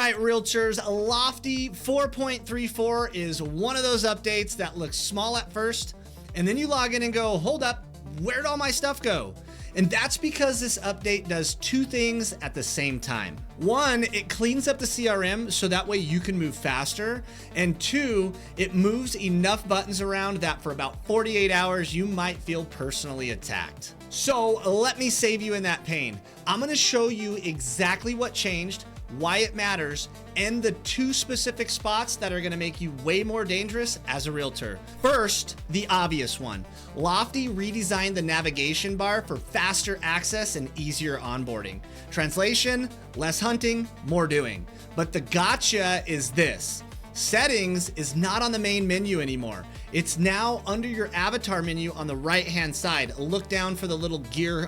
right, Realtors, Lofty 4.34 is one of those updates that looks small at first, and then you log in and go, hold up, where'd all my stuff go? And that's because this update does two things at the same time. One, it cleans up the CRM so that way you can move faster. And two, it moves enough buttons around that for about 48 hours, you might feel personally attacked. So let me save you in that pain. I'm gonna show you exactly what changed, why it matters, and the two specific spots that are gonna make you way more dangerous as a realtor. First, the obvious one. Lofty redesigned the navigation bar for faster access and easier onboarding. Translation, less hunting, more doing. But the gotcha is this. Settings is not on the main menu anymore. It's now under your avatar menu on the right-hand side. Look down for the little gear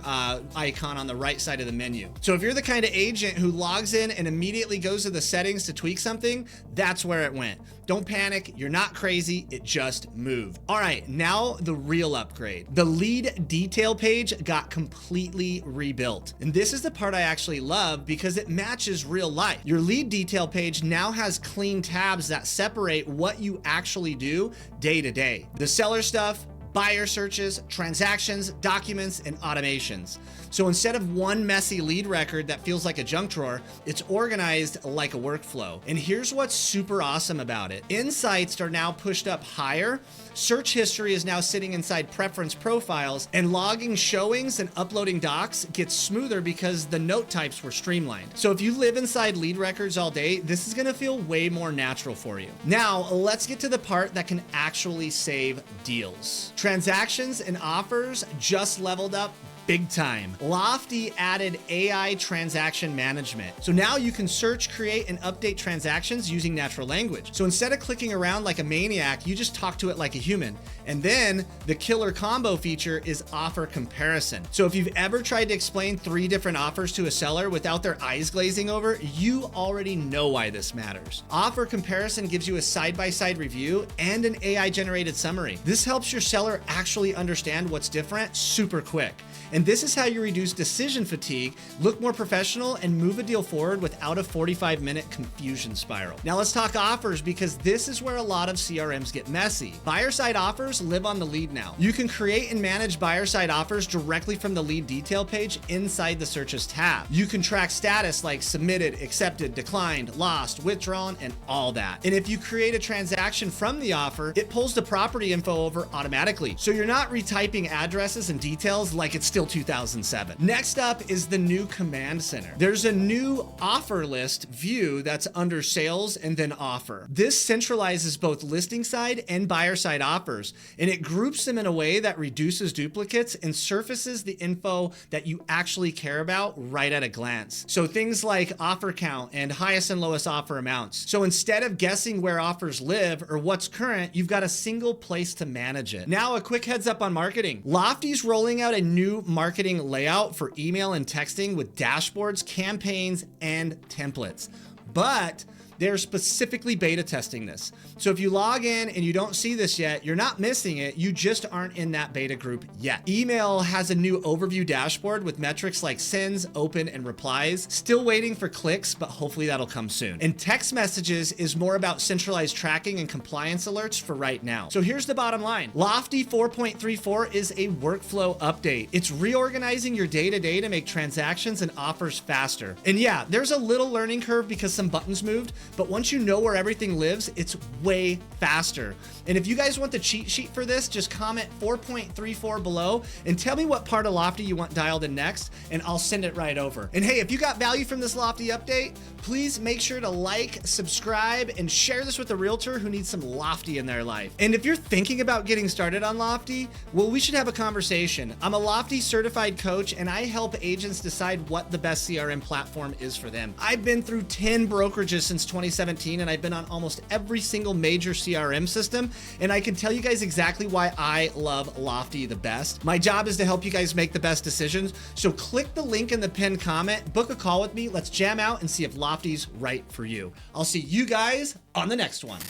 icon on the right side of the menu. So if you're the kind of agent who logs in and immediately goes to the settings to tweak something, that's where it went. Don't panic, you're not crazy, it just moved. All right, now the real upgrade. The lead detail page got completely rebuilt. And this is the part I actually love because it matches real life. Your lead detail page now has clean tabs that separate what you actually do day to day. The seller stuff, buyer searches, transactions, documents, and automations. So instead of one messy lead record that feels like a junk drawer, it's organized like a workflow. And here's what's super awesome about it. Insights are now pushed up higher. Search history is now sitting inside preference profiles, and logging showings and uploading docs gets smoother because the note types were streamlined. So if you live inside lead records all day, this is gonna feel way more natural for you. Now, let's get to the part that can actually save deals. Transactions and offers just leveled up big time. Lofty added AI transaction management. So now you can search, create, and update transactions using natural language. So instead of clicking around like a maniac, you just talk to it like a human. And then the killer combo feature is offer comparison. So if you've ever tried to explain 3 different offers to a seller without their eyes glazing over, you already know why this matters. Offer comparison gives you a side-by-side review and an AI generated summary. This helps your seller actually understand what's different super quick. And this is how you reduce decision fatigue, look more professional, and move a deal forward without a 45-minute confusion spiral. Now let's talk offers, because this is where a lot of CRMs get messy. Buyer-side offers live on the lead now. You can create and manage buyer-side offers directly from the lead detail page inside the searches tab. You can track status like submitted, accepted, declined, lost, withdrawn, and all that. And if you create a transaction from the offer, it pulls the property info over automatically. So you're not retyping addresses and details like it's still 2007. Next up is the new command center. There's a new offer list view that's under sales and then offer. This centralizes both listing side and buyer side offers, and it groups them in a way that reduces duplicates and surfaces the info that you actually care about right at a glance. So things like offer count and highest and lowest offer amounts. So instead of guessing where offers live or what's current, you've got a single place to manage it. Now a quick heads up on marketing. Lofty's rolling out a new marketing layout for email and texting with dashboards, campaigns, and templates. But they're specifically beta testing this. So if you log in and you don't see this yet, you're not missing it. You just aren't in that beta group yet. Email has a new overview dashboard with metrics like sends, open, and replies. Still waiting for clicks, but hopefully that'll come soon. And text messages is more about centralized tracking and compliance alerts for right now. So here's the bottom line. Lofty 4.34 is a workflow update. It's reorganizing your day-to-day to make transactions and offers faster. And yeah, there's a little learning curve because some buttons moved, but once you know where everything lives, it's way faster. And if you guys want the cheat sheet for this, just comment 4.34 below and tell me what part of Lofty you want dialed in next, and I'll send it right over. And hey, if you got value from this Lofty update, please make sure to like, subscribe, and share this with a realtor who needs some Lofty in their life. And if you're thinking about getting started on Lofty, well, we should have a conversation. I'm a Lofty certified coach, and I help agents decide what the best CRM platform is for them. I've been through 10 brokerages since 2017, and I've been on almost every single major CRM system, and I can tell you guys exactly why I love Lofty the best. My job is to help you guys make the best decisions, so click the link in the pinned comment, book a call with me, let's jam out and see if Lofty's right for you. I'll see you guys on the next one.